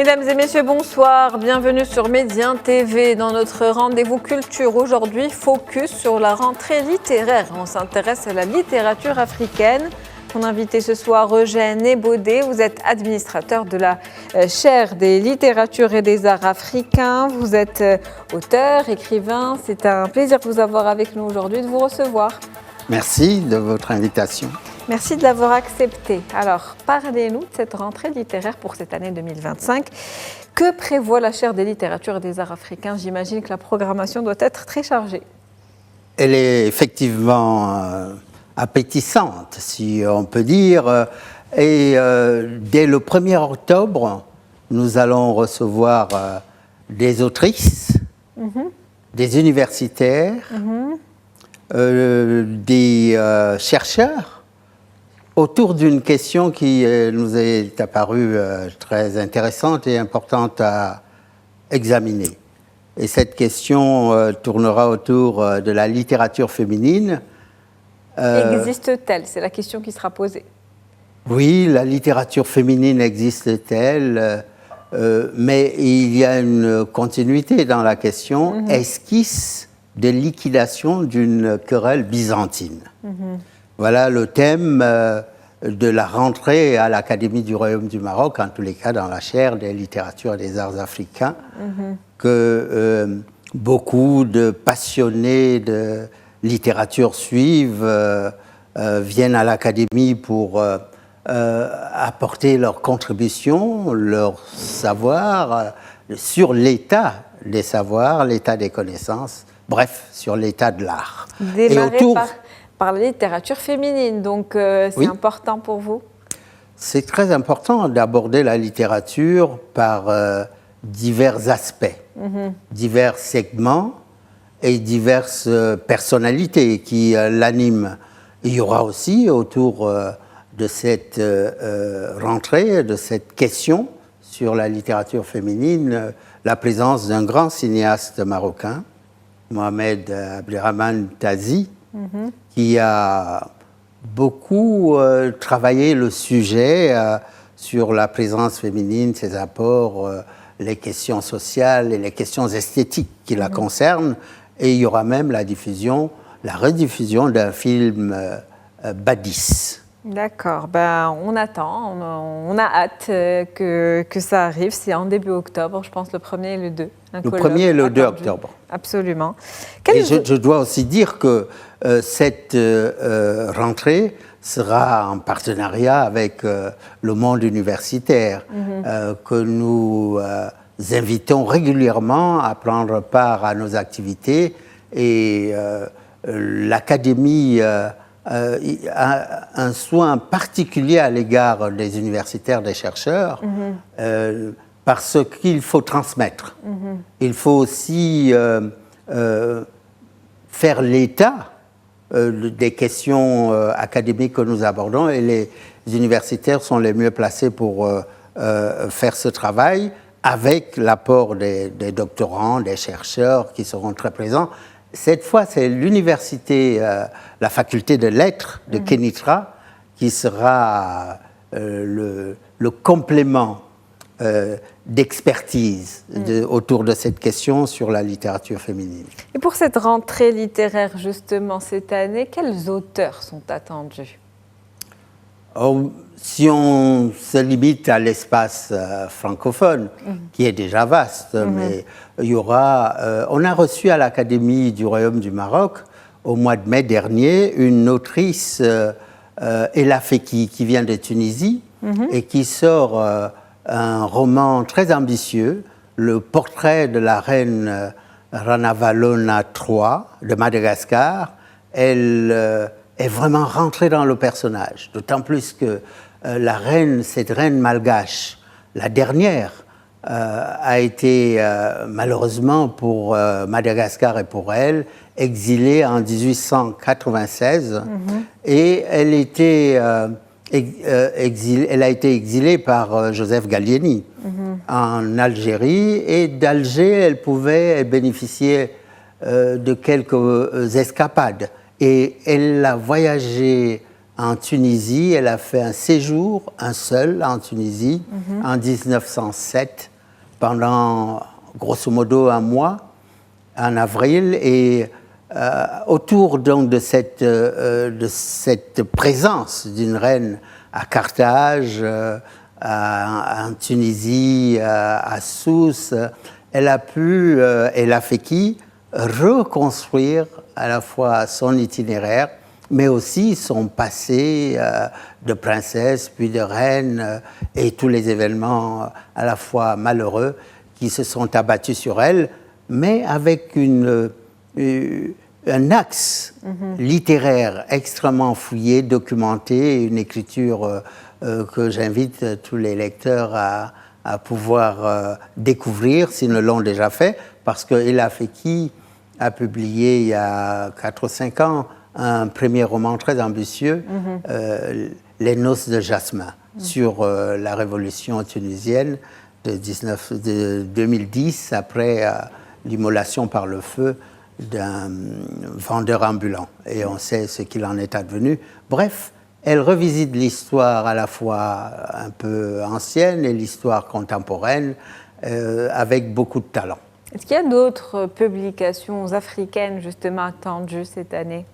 Mesdames et messieurs, bonsoir. Bienvenue sur Médien TV. Dans notre rendez-vous culture aujourd'hui, focus sur la rentrée littéraire. On s'intéresse à la littérature africaine. Mon invité ce soir, Eugène Ebodé. Vous êtes administrateur de la chaire des littératures et des arts africains. Vous êtes auteur, écrivain. C'est un plaisir de vous avoir avec nous aujourd'hui, de vous recevoir. Merci de votre invitation. Merci de l'avoir accepté. Alors, parlez-nous de cette rentrée littéraire pour cette année 2025. Que prévoit la chaire des littératures et des arts africains? J'imagine que la programmation doit être très chargée. Elle est effectivement appétissante, si on peut dire. Et dès le 1er octobre, nous allons recevoir des autrices, des universitaires, des chercheurs, autour d'une question qui nous est apparue très intéressante et importante à examiner. Et cette question tournera autour de la littérature féminine. Existe-t-elle? C'est la question qui sera posée. Oui, la littérature féminine existe-t-elle? Mais il y a une continuité dans la question. Esquisse de liquidation d'une querelle byzantine. Voilà le thème de la rentrée à l'Académie du Royaume du Maroc, en tous les cas dans la chaire des littératures et des arts africains, que beaucoup de passionnés de littérature suivent, viennent à l'Académie pour apporter leur contribution, leur savoir sur l'état des savoirs, l'état des connaissances, bref, sur l'état de l'art. Démarrer par la littérature féminine, donc c'est important pour vous? C'est très important d'aborder la littérature par divers aspects, divers segments et diverses personnalités qui l'animent. Il y aura aussi autour de cette rentrée, de cette question sur la littérature féminine, la présence d'un grand cinéaste marocain, Mohamed Abderrahmane Tazi, qui a beaucoup travaillé le sujet sur la présence féminine, ses apports, les questions sociales et les questions esthétiques qui la concernent. Et il y aura même la rediffusion d'un film Badis. D'accord, on attend, on a hâte que ça arrive. C'est en début octobre, je pense le 1er et le 2. Le 1er et le 2 octobre. Absolument. Et je dois aussi dire que cette rentrée sera en partenariat avec le monde universitaire, que nous invitons régulièrement à prendre part à nos activités. Et l'Académie a un soin particulier à l'égard des universitaires, des chercheurs, parce qu'il faut transmettre. Il faut aussi faire l'état des questions académiques que nous abordons, et les universitaires sont les mieux placés pour faire ce travail, avec l'apport des doctorants, des chercheurs qui seront très présents. Cette fois, c'est l'université, la faculté de lettres de Kenitra, qui sera le complément d'expertise autour de cette question sur la littérature féminine. Et pour cette rentrée littéraire, justement, cette année, quels auteurs sont attendus? Si on se limite à l'espace francophone, qui est déjà vaste, mais il y aura... on a reçu à l'Académie du Royaume du Maroc, au mois de mai dernier, une autrice, Ella Feki, qui vient de Tunisie, et qui sort un roman très ambitieux, le portrait de la reine Ranavalona III de Madagascar. Elle est vraiment rentrée dans le personnage, d'autant plus que la reine, cette reine malgache, la dernière, a été malheureusement pour Madagascar et pour elle, exilée en 1896, et elle a été exilée par Joseph Gallieni en Algérie, et d'Alger, elle pouvait bénéficier de quelques escapades. Et elle a voyagé en Tunisie, elle a fait un séjour, un seul, en Tunisie, en 1907, pendant grosso modo un mois, en avril, et autour donc de cette présence d'une reine à Carthage, en Tunisie, à Sousse, elle a fait qui reconstruire à la fois son itinéraire, mais aussi son passé de princesse, puis de reine, et tous les événements à la fois malheureux qui se sont abattus sur elle, mais avec un axe littéraire extrêmement fouillé, documenté, une écriture que j'invite tous les lecteurs à pouvoir découvrir, s'ils ne l'ont déjà fait, parce que Ella Feki a publié il y a 4 ou 5 ans un premier roman très ambitieux, Les Noces de Jasmin, sur la révolution tunisienne de 2010, après l'immolation par le feu d'un vendeur ambulant. Et on sait ce qu'il en est advenu. Bref, elle revisite l'histoire à la fois un peu ancienne et l'histoire contemporaine avec beaucoup de talent. Est-ce qu'il y a d'autres publications africaines justement attendues cette année?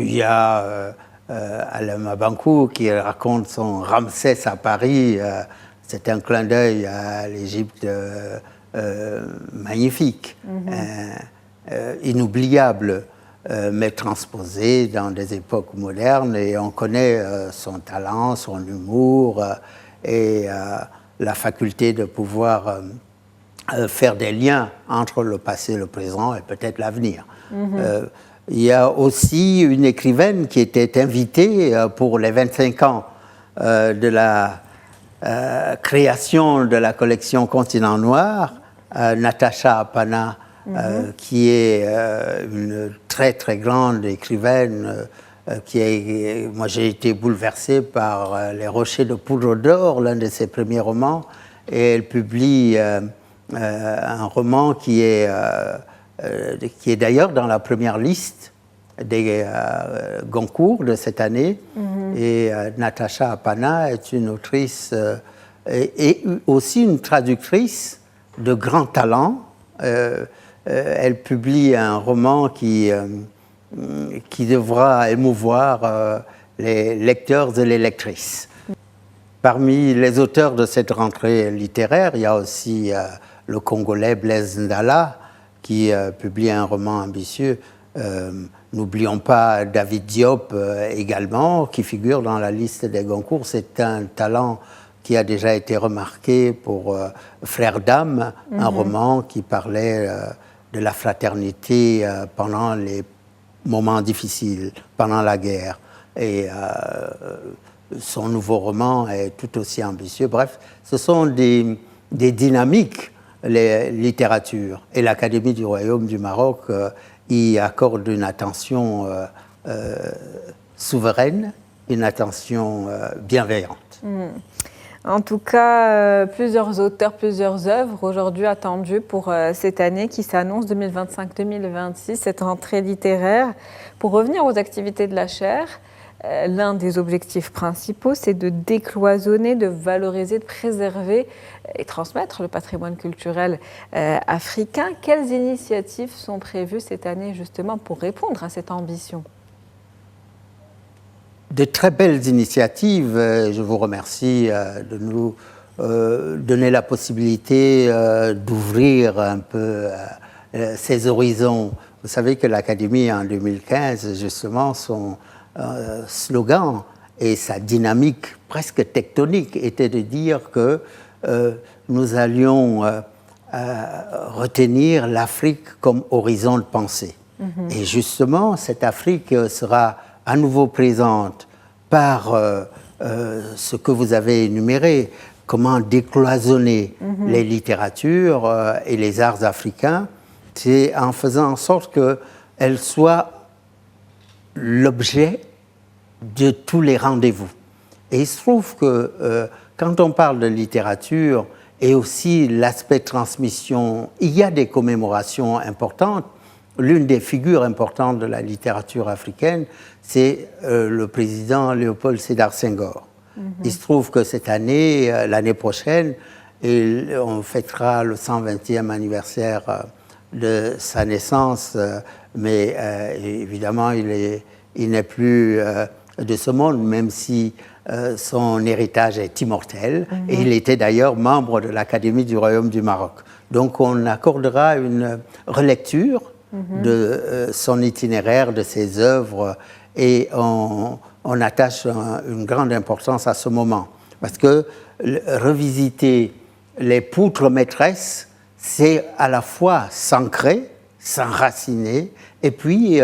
Il y a Alema Bankou qui raconte son Ramsès à Paris. C'est un clin d'œil à l'Égypte magnifique, inoubliable, mais transposé dans des époques modernes. Et on connaît son talent, son humour et la faculté de pouvoir faire des liens entre le passé, le présent et peut-être l'avenir. Il y a aussi une écrivaine qui était invitée pour les 25 ans de la création de la collection Continent Noir, Natacha Apana, qui est une très très grande écrivaine. Moi j'ai été bouleversé par Les Rochers de Poudre d'Or, l'un de ses premiers romans, et elle publie un roman qui est d'ailleurs dans la première liste des Goncourt de cette année. Et Natacha Apana est une autrice et aussi une traductrice de grand talent. Elle publie un roman qui devra émouvoir les lecteurs et les lectrices. Parmi les auteurs de cette rentrée littéraire, il y a aussi le Congolais Blaise Ndala, qui publie un roman ambitieux. N'oublions pas David Diop également, qui figure dans la liste des Goncourt. C'est un talent qui a déjà été remarqué pour Frères d'âme, un roman qui parlait de la fraternité pendant les moments difficiles, pendant la guerre. Et son nouveau roman est tout aussi ambitieux. Bref, ce sont des dynamiques, les littératures. Et l'Académie du Royaume du Maroc y accorde une attention souveraine, une attention bienveillante. En tout cas, plusieurs auteurs, plusieurs œuvres aujourd'hui attendues pour cette année qui s'annonce 2025-2026, cette rentrée littéraire. Pour revenir aux activités de la chaire, l'un des objectifs principaux, c'est de décloisonner, de valoriser, de préserver et transmettre le patrimoine culturel africain. Quelles initiatives sont prévues cette année justement pour répondre à cette ambition ? De très belles initiatives. Je vous remercie de nous donner la possibilité d'ouvrir un peu ces horizons. Vous savez que l'Académie, en 2015, justement, son slogan et sa dynamique presque tectonique était de dire que nous allions retenir l'Afrique comme horizon de pensée. Et justement, cette Afrique sera à nouveau présente par ce que vous avez énuméré, comment décloisonner les littératures et les arts africains, c'est en faisant en sorte qu'elles soient l'objet de tous les rendez-vous. Et il se trouve que quand on parle de littérature et aussi l'aspect transmission, il y a des commémorations importantes. L'une des figures importantes de la littérature africaine, c'est le président Léopold Sédar Senghor. Il se trouve que cette année, l'année prochaine, et on fêtera le 120e anniversaire de sa naissance, mais évidemment, il n'est plus de ce monde, même si son héritage est immortel. Et il était d'ailleurs membre de l'Académie du Royaume du Maroc. Donc on accordera une relecture de son itinéraire, de ses œuvres, et on attache une grande importance à ce moment. Parce que revisiter les poutres maîtresses, c'est à la fois s'ancrer, s'enraciner, et puis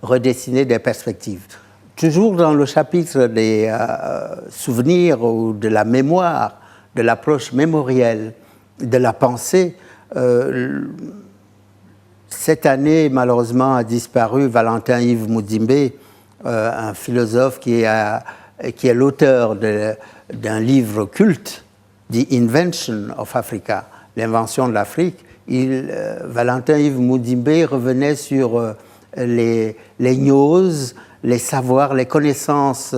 redessiner des perspectives. Toujours dans le chapitre des souvenirs ou de la mémoire, de l'approche mémorielle, de la pensée, cette année, malheureusement, a disparu Valentin Yves Mudimbe, un philosophe qui est l'auteur d'un livre culte, The Invention of Africa, l'invention de l'Afrique. Valentin Yves Mudimbe revenait sur les gnoses, les savoirs, les connaissances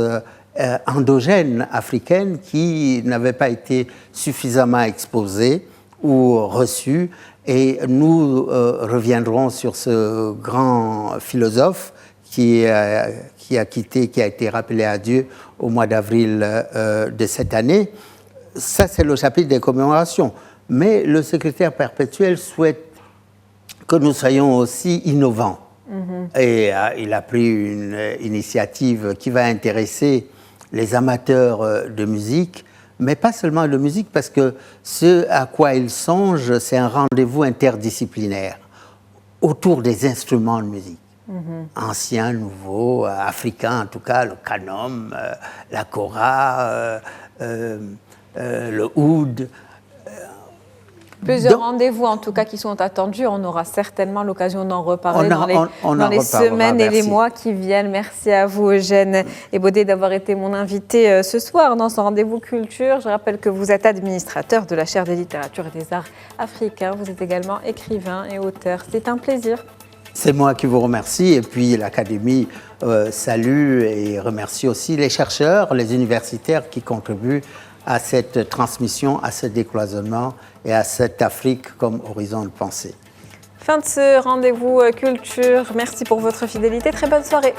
endogènes africaines qui n'avaient pas été suffisamment exposées ou reçues. Et nous reviendrons sur ce grand philosophe qui a été rappelé à Dieu au mois d'avril de cette année. Ça, c'est le chapitre des commémorations. Mais le secrétaire perpétuel souhaite que nous soyons aussi innovants. Et il a pris une initiative qui va intéresser les amateurs de musique, mais pas seulement de musique, parce que ce à quoi il songe, c'est un rendez-vous interdisciplinaire autour des instruments de musique. Anciens, nouveaux, africains en tout cas, le kanom, la kora, le oud. Plusieurs rendez-vous en tout cas qui sont attendus. On aura certainement l'occasion d'en reparler dans les semaines et les mois qui viennent. Merci à vous Eugène Ebodé d'avoir été mon invité ce soir dans ce rendez-vous culture. Je rappelle que vous êtes administrateur de la chaire des littératures et des arts africains. Vous êtes également écrivain et auteur. C'est un plaisir. C'est moi qui vous remercie et puis l'Académie salue et remercie aussi les chercheurs, les universitaires qui contribuent à cette transmission, à ce décloisonnement et à cette Afrique comme horizon de pensée. Fin de ce rendez-vous culture. Merci pour votre fidélité. Très bonne soirée.